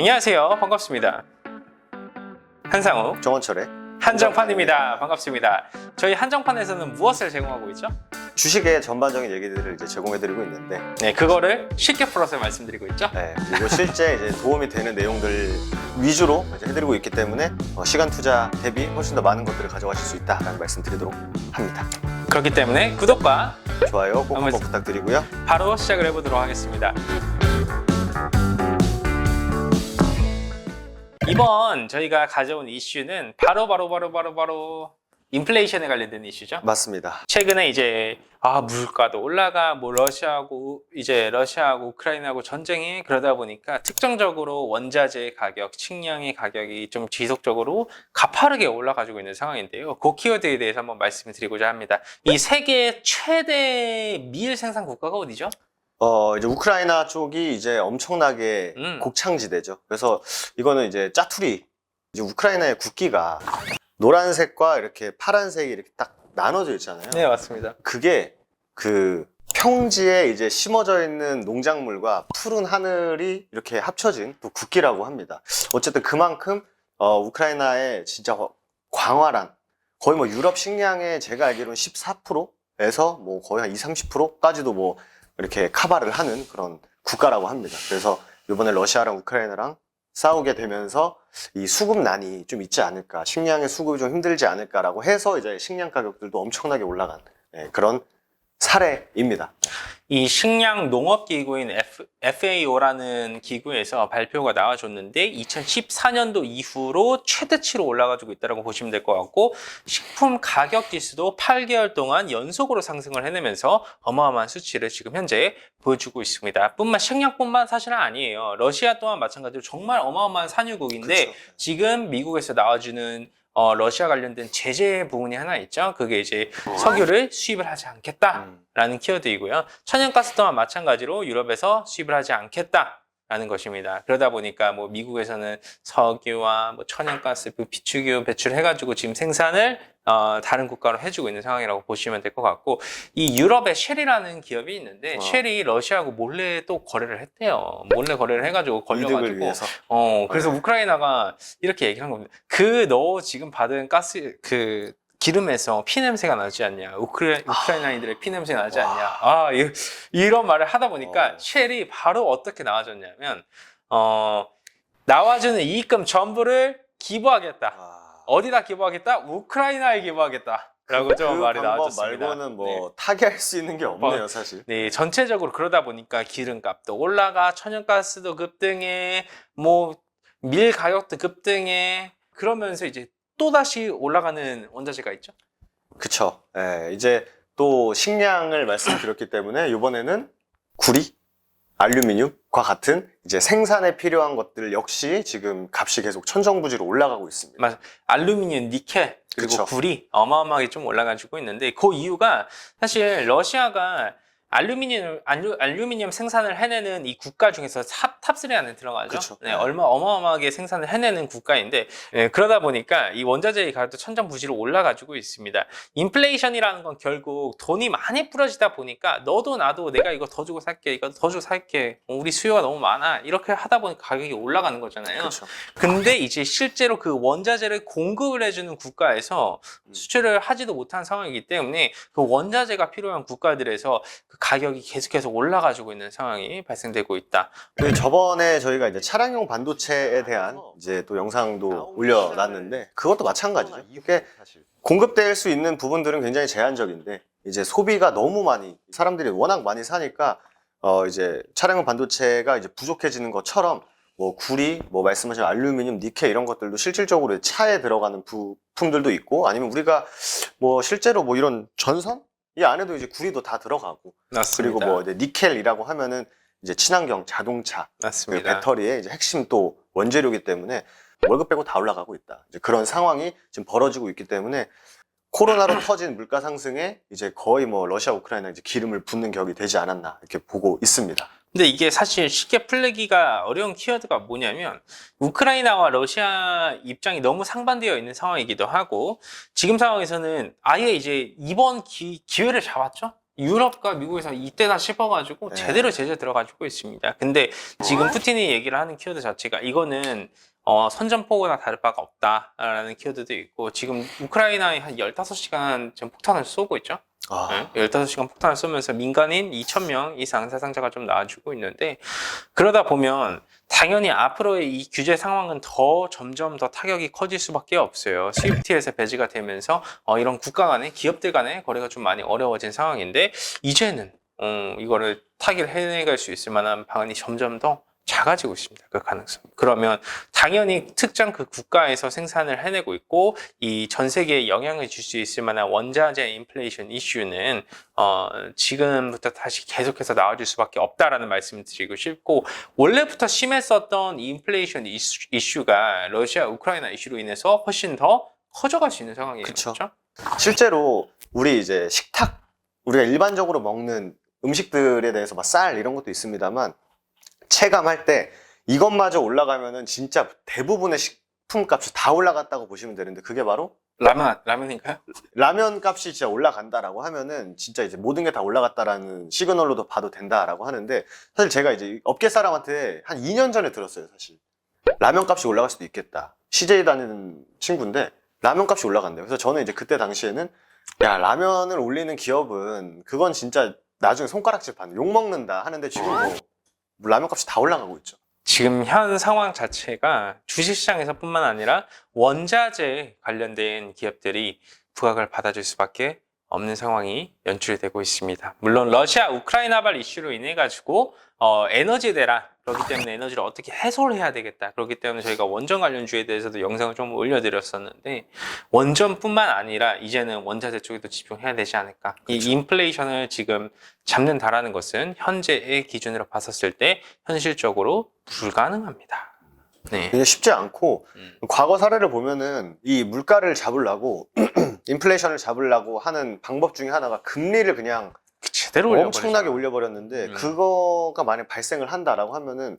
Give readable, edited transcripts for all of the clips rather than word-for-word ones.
안녕하세요. 반갑습니다. 한상우 정원철의 한정판입니다. 반갑습니다. 저희 한정판에서는 무엇을 제공하고 있죠? 주식의 전반적인 얘기들을 이제 제공해드리고 있는데, 네, 그거를 쉽게 풀어서 말씀드리고 있죠. 네, 그리고 실제 이제 도움이 되는 내용들 위주로 이제 해드리고 있기 때문에 시간 투자 대비 훨씬 더 많은 것들을 가져가실 수 있다라는 말씀드리도록 합니다. 그렇기 때문에 구독과 좋아요 꼭 한번 부탁드리고요. 바로 시작을 해보도록 하겠습니다. 이번 저희가 가져온 이슈는 바로 인플레이션에 관련된 이슈죠. 맞습니다. 최근에 이제 물가도 올라가, 러시아하고 우크라이나하고 전쟁이 그러다 보니까 특정적으로 원자재 가격, 식량의 가격이 좀 지속적으로 가파르게 올라가지고 있는 상황인데요. 그 키워드에 대해서 한번 말씀을 드리고자 합니다. 이 세계 최대 밀 생산 국가가 어디죠? 이제 우크라이나 쪽이 이제 엄청나게 곡창지대죠. 그래서 이거는 이제 짜투리, 이제 우크라이나의 국기가 노란색과 이렇게 파란색이 이렇게 딱 나눠져 있잖아요. 네, 맞습니다. 그게 그 평지에 이제 심어져 있는 농작물과 푸른 하늘이 이렇게 합쳐진 또 국기라고 합니다. 어쨌든 그만큼 우크라이나의 진짜 광활한 거의 뭐 유럽 식량의 제가 알기로는 14%에서 뭐 거의 한 20-30%까지도 뭐 이렇게 커버를 하는 그런 국가라고 합니다. 그래서 이번에 러시아랑 우크라이나랑 싸우게 되면서 이 수급난이 좀 있지 않을까, 식량의 수급이 좀 힘들지 않을까라고 해서 이제 식량 가격들도 엄청나게 올라간 그런 사례입니다. 이 식량 농업 기구인 FAO라는 기구에서 발표가 나와줬는데 2014년도 이후로 최대치로 올라가지고 있다고 보시면 될 것 같고, 식품 가격 지수도 8개월 동안 연속으로 상승을 해내면서 어마어마한 수치를 지금 현재 보여주고 있습니다. 식량뿐만 사실은 아니에요. 러시아 또한 마찬가지로 정말 어마어마한 산유국인데, 그쵸. 지금 미국에서 나와주는 러시아 관련된 제재 부분이 하나 있죠. 그게 이제 석유를 수입을 하지 않겠다라는 키워드이고요. 천연가스 또한 마찬가지로 유럽에서 수입을 하지 않겠다라는 것입니다. 그러다 보니까 뭐 미국에서는 석유와 뭐 천연가스, 비축유 배출해가지고 지금 생산을 다른 국가로 해주고 있는 상황이라고 보시면 될 것 같고, 이 유럽에 쉘이라는 기업이 있는데 쉘이 러시아하고 몰래 또 거래를 했대요. 몰래 거래를 해가지고 걸려가지고 그래서 우크라이나가 이렇게 얘기를 한 겁니다. 너 지금 받은 가스 기름에서 피냄새가 나지 않냐, 우크라이나인들의 피냄새가 나지 않냐, 이런 말을 하다 보니까 쉘이 바로 어떻게 나와줬냐면 나와주는 이익금 전부를 기부하겠다. 어디다 기부하겠다? 우크라이나에 기부하겠다. 라고 좀 말이 나와줬습니다. 말고는 뭐 타개할 수 있는 게 없네요, 사실. 네, 전체적으로 그러다 보니까 기름값도 올라가, 천연가스도 급등해, 밀 가격도 급등해. 그러면서 이제 또다시 올라가는 원자재가 있죠? 그쵸. 이제 또 식량을 말씀드렸기 때문에 이번에는 구리, 알루미늄과 같은 이제 생산에 필요한 것들 역시 지금 값이 계속 천정부지로 올라가고 있습니다. 맞아. 알루미늄, 니켈, 그리고 그쵸. 구리 어마어마하게 좀 올라가지고 있는데, 그 이유가 사실 러시아가 알루미늄 생산을 해내는 이 국가 중에서 탑3 안에 들어가죠. 그쵸. 네, 어마어마하게 생산을 해내는 국가인데, 그러다 보니까 이 원자재의 가격도 천정부지로 올라가지고 있습니다. 인플레이션이라는 건 결국 돈이 많이 뿌려지다 보니까 너도 나도 내가 이거 더 주고 살게, 이거 더 주고 살게, 우리 수요가 너무 많아, 이렇게 하다 보니까 가격이 올라가는 거잖아요. 그쵸. 근데 이제 실제로 그 원자재를 공급을 해주는 국가에서 수출을 하지도 못한 상황이기 때문에 그 원자재가 필요한 국가들에서 가격이 계속해서 올라가지고 있는 상황이 발생되고 있다. 그리고 저번에 저희가 이제 차량용 반도체에 대한 이제 또 영상도 올려놨는데, 그것도 마찬가지죠. 이게 공급될 수 있는 부분들은 굉장히 제한적인데, 이제 소비가 너무 많이, 사람들이 워낙 많이 사니까 이제 차량용 반도체가 이제 부족해지는 것처럼 뭐 구리, 뭐 말씀하신 알루미늄, 니켈 이런 것들도 실질적으로 차에 들어가는 부품들도 있고, 아니면 우리가 뭐 실제로 뭐 이런 전선? 이 안에도 이제 구리도 다 들어가고, 맞습니다. 그리고 뭐 이제 니켈이라고 하면은 이제 친환경 자동차, 맞습니다. 배터리의 이제 핵심 또 원재료이기 때문에 월급 빼고 다 올라가고 있다. 이제 그런 상황이 지금 벌어지고 있기 때문에 코로나로 터진 물가 상승에 이제 거의 뭐 러시아, 우크라이나 이제 기름을 붓는 격이 되지 않았나 이렇게 보고 있습니다. 근데 이게 사실 쉽게 풀리기가 어려운 키워드가 뭐냐면, 우크라이나와 러시아 입장이 너무 상반되어 있는 상황이기도 하고, 지금 상황에서는 아예 이제 이번 기회를 잡았죠? 유럽과 미국에서 이때다 싶어가지고 네. 제대로 제재 들어가지고 있습니다. 근데 지금 푸틴이 얘기를 하는 키워드 자체가 이거는 선전포고나 다를 바가 없다라는 키워드도 있고 지금 우크라이나에 한 15시간 지금 폭탄을 쏘고 있죠. 아, 15시간 폭탄을 쏘면서 민간인 2,000명 이상 사상자가 좀 나와주고 있는데 그러다 보면 당연히 앞으로의 이 규제 상황은 점점 더 타격이 커질 수밖에 없어요. 스위프트에서 배제가 되면서 이런 국가 간의 기업들 간의 거래가 좀 많이 어려워진 상황인데 이제는 이거를 타개를 해내갈 수 있을 만한 방안이 점점 더 작아지고 있습니다. 그 가능성. 그러면 당연히 특정 그 국가에서 생산을 해내고 있고 이 전 세계에 영향을 줄 수 있을 만한 원자재 인플레이션 이슈는 지금부터 다시 계속해서 나와줄 수밖에 없다라는 말씀을 드리고 싶고 원래부터 심했었던 이 인플레이션 이슈가 러시아 우크라이나 이슈로 인해서 훨씬 더 커져갈 수 있는 상황이에요. 그쵸. 그렇죠? 실제로 우리 이제 식탁, 우리가 일반적으로 먹는 음식들에 대해서 막 쌀 이런 것도 있습니다만 체감할 때 이것마저 올라가면은 진짜 대부분의 식품값이 다 올라갔다고 보시면 되는데 그게 바로 라면인가요? 라면 값이 진짜 올라간다라고 하면은 진짜 이제 모든 게 다 올라갔다라는 시그널로도 봐도 된다라고 하는데 사실 제가 이제 업계 사람한테 한 2년 전에 들었어요, 사실. 라면 값이 올라갈 수도 있겠다. CJ 다니는 친구인데 라면 값이 올라간대요. 그래서 저는 이제 그때 당시에는 야, 라면을 올리는 기업은 그건 진짜 나중에 손가락질 받는 욕 먹는다 하는데 지금 뭐 라면 값이 다 올라가고 있죠. 지금 현 상황 자체가 주식시장에서뿐만 아니라 원자재 관련된 기업들이 부각을 받아줄 수밖에 없는 상황이 연출되고 있습니다. 물론 러시아 우크라이나발 이슈로 인해 가지고 에너지 대란 그렇기 때문에 에너지를 어떻게 해소를 해야 되겠다. 그렇기 때문에 저희가 원전 관련주에 대해서도 영상을 좀 올려드렸었는데 원전뿐만 아니라 이제는 원자재 쪽에도 집중해야 되지 않을까. 그렇죠. 이 인플레이션을 지금 잡는다라는 것은 현재의 기준으로 봤었을 때 현실적으로 불가능합니다. 네. 굉장히 쉽지 않고 과거 사례를 보면은 이 물가를 잡으려고 인플레이션을 잡으려고 하는 방법 중에 하나가 금리를 그냥 제대로 엄청나게 올려버렸는데 그거가 만약 발생을 한다라고 하면은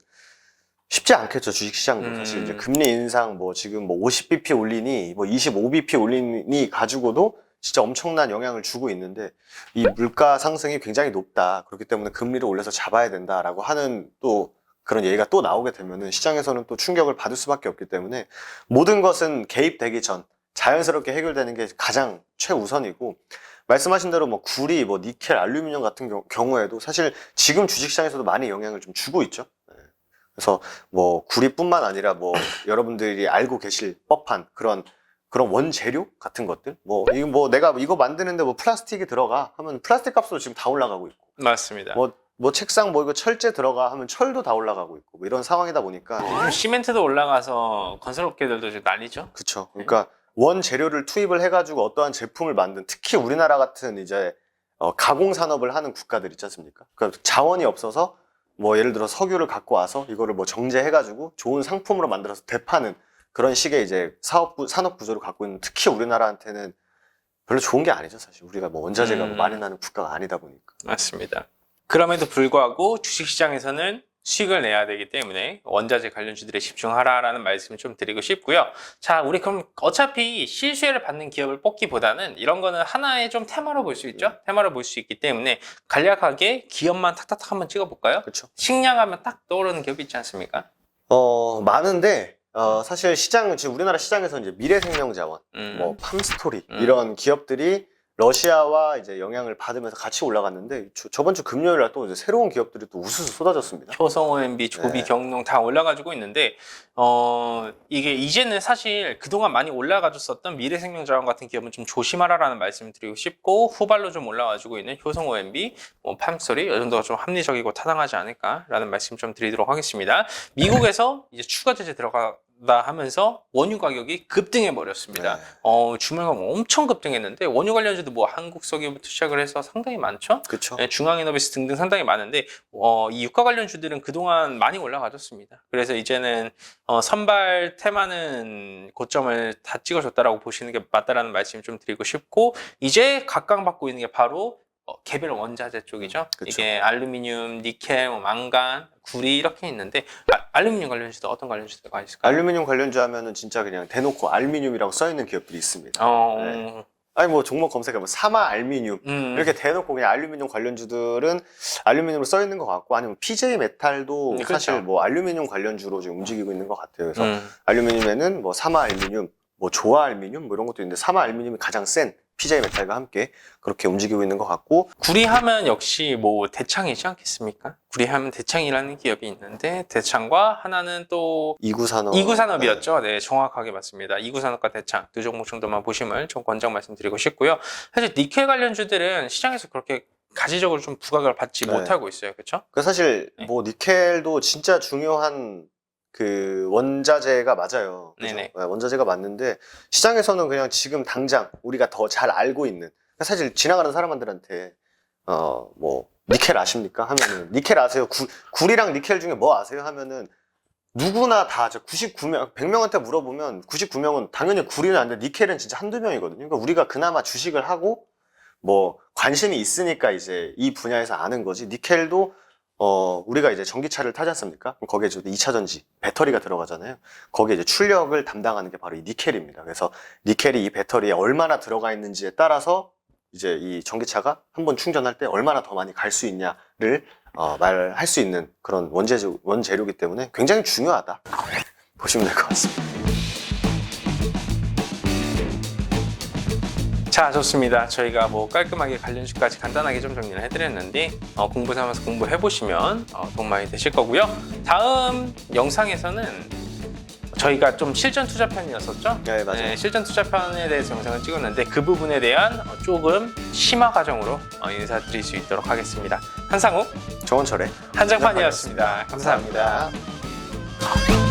쉽지 않겠죠. 주식시장도 사실 이제 금리 인상 뭐 지금 뭐 50bp 올리니 뭐 25bp 올리니 가지고도 진짜 엄청난 영향을 주고 있는데 이 물가 상승이 굉장히 높다. 그렇기 때문에 금리를 올려서 잡아야 된다라고 하는 또 그런 얘기가 또 나오게 되면은 시장에서는 또 충격을 받을 수밖에 없기 때문에 모든 것은 개입되기 전 자연스럽게 해결되는 게 가장 최우선이고 말씀하신 대로 뭐 구리, 뭐 니켈, 알루미늄 같은 경우에도 사실 지금 주식시장에서도 많이 영향을 좀 주고 있죠. 네. 그래서 뭐 구리뿐만 아니라 뭐 여러분들이 알고 계실 법한 그런 원재료 같은 것들 뭐 내가 이거 만드는데 뭐 플라스틱이 들어가 하면 플라스틱 값도 지금 다 올라가고 있고 맞습니다. 뭐 책상 뭐 이거 철제 들어가 하면 철도 다 올라가고 있고 뭐 이런 상황이다 보니까 시멘트도 올라가서 건설업계들도 지금 난리죠. 그쵸. 그러니까 원 재료를 투입을 해가지고 어떠한 제품을 만든 특히 우리나라 같은 이제 가공 산업을 하는 국가들 있지 않습니까? 그러니까 자원이 없어서 뭐 예를 들어 석유를 갖고 와서 이거를 뭐 정제해가지고 좋은 상품으로 만들어서 되파는 그런 식의 이제 산업 구조를 갖고 있는 특히 우리나라한테는 별로 좋은 게 아니죠, 사실. 우리가 뭐 원자재가 뭐 많이 나는 국가가 아니다 보니까. 맞습니다. 그럼에도 불구하고 주식시장에서는 수익을 내야 되기 때문에 원자재 관련주들에 집중하라라는 말씀을 좀 드리고 싶고요. 자, 우리 그럼 어차피 실수혜를 받는 기업을 뽑기보다는 이런 거는 하나의 좀 테마로 볼 수 있죠? 테마로 볼 수 있기 때문에 간략하게 기업만 탁탁탁 한번 찍어볼까요? 그렇죠. 식량하면 딱 떠오르는 기업이 있지 않습니까? 많은데 사실 지금 우리나라 시장에서 이제 미래생명자원, 뭐 팜스토리 이런 기업들이 러시아와 이제 영향을 받으면서 같이 올라갔는데 저번 주 금요일 날 또 이제 새로운 기업들이 또 우수수 쏟아졌습니다. 효성 OMB, 조비, 네. 경농 다 올라가지고 있는데 이게 이제는 사실 그동안 많이 올라가줬었던 미래생명자원 같은 기업은 좀 조심하라라는 말씀을 드리고 싶고 후발로 좀 올라가지고 있는 효성 OMB, 뭐 팜스토리 이 정도가 좀 합리적이고 타당하지 않을까라는 말씀 좀 드리도록 하겠습니다. 미국에서 이제 추가 제재 들어가 하면서 원유 가격이 급등해 버렸습니다. 네. 주말간 엄청 급등했는데 원유 관련주도 뭐 한국석유부터 시작을 해서 상당히 많죠. 그렇죠. 네, 중앙에너비스 등등 상당히 많은데 이 유가 관련주들은 그동안 많이 올라가졌습니다. 그래서 이제는 선발 테마는 고점을 다 찍어줬다라고 보시는 게 맞다라는 말씀 좀 드리고 싶고 이제 각광받고 있는 게 바로 개별 원자재 쪽이죠. 그쵸. 이게 알루미늄, 니켈, 뭐 망간, 구리 이렇게 있는데 알루미늄 관련주도 어떤 관련주가 있을까요? 알루미늄 관련주 하면은 진짜 그냥 대놓고 알루미늄이라고 써 있는 기업들이 있습니다. 네. 아니 뭐 종목 검색하면 사마 알미늄 이렇게 대놓고 그냥 알루미늄 관련주들은 알루미늄으로 써 있는 것 같고, 아니면 PJ 메탈도 그렇죠. 사실 뭐 알루미늄 관련주로 지금 움직이고 있는 것 같아요. 그래서 알루미늄에는 뭐 사마 알미늄, 뭐 조아 알미늄 뭐 이런 것도 있는데, 사마 알미늄이 가장 센 PJ 메탈과 함께 그렇게 움직이고 있는 것 같고. 구리하면 역시 뭐 대창이지 않겠습니까? 구리하면 대창이라는 기업이 있는데, 대창과 하나는 또 이구산업. 이구산업이었죠. 네, 정확하게 맞습니다. 이구산업과 대창 두 종목 정도만 보시면 좀 권장 말씀드리고 싶고요. 사실 니켈 관련주들은 시장에서 그렇게 가시적으로 좀 부각을 받지 네. 못하고 있어요. 그렇죠? 그 사실 네. 뭐 니켈도 진짜 중요한 그 원자재가 맞아요. 그죠? 네네. 네, 원자재가 맞는데 시장에서는 그냥 지금 당장 우리가 더 잘 알고 있는, 사실 지나가는 사람들한테 뭐 니켈 아십니까? 하면은 니켈 아세요? 구리랑 니켈 중에 뭐 아세요? 하면은 누구나 다 99명, 100명한테 물어보면 99명은 당연히 구리는 아는데 니켈은 진짜 한두 명이거든요. 그러니까 우리가 그나마 주식을 하고 뭐 관심이 있으니까 이제 이 분야에서 아는 거지. 니켈도 우리가 이제 전기차를 타지 않습니까? 그럼 거기에 이제 2차 전지, 배터리가 들어가잖아요. 거기에 이제 출력을 담당하는 게 바로 이 니켈입니다. 그래서 니켈이 이 배터리에 얼마나 들어가 있는지에 따라서 이제 이 전기차가 한번 충전할 때 얼마나 더 많이 갈 수 있냐를 말할 수 있는 그런 원재료이기 때문에 굉장히 중요하다 보시면 될 것 같습니다. 자, 좋습니다. 저희가 뭐 깔끔하게 관련주까지 간단하게 좀 정리를 해드렸는데, 공부 삼아서 공부해보시면 도움 많이 되실 거고요. 다음 영상에서는 저희가 좀 실전 투자편이었었죠? 네, 맞아요. 네, 실전 투자편에 대해서 영상을 찍었는데 그 부분에 대한 조금 심화 과정으로 인사드릴 수 있도록 하겠습니다. 한상욱, 정원철의 한장판이었습니다. 감사합니다. 감사합니다.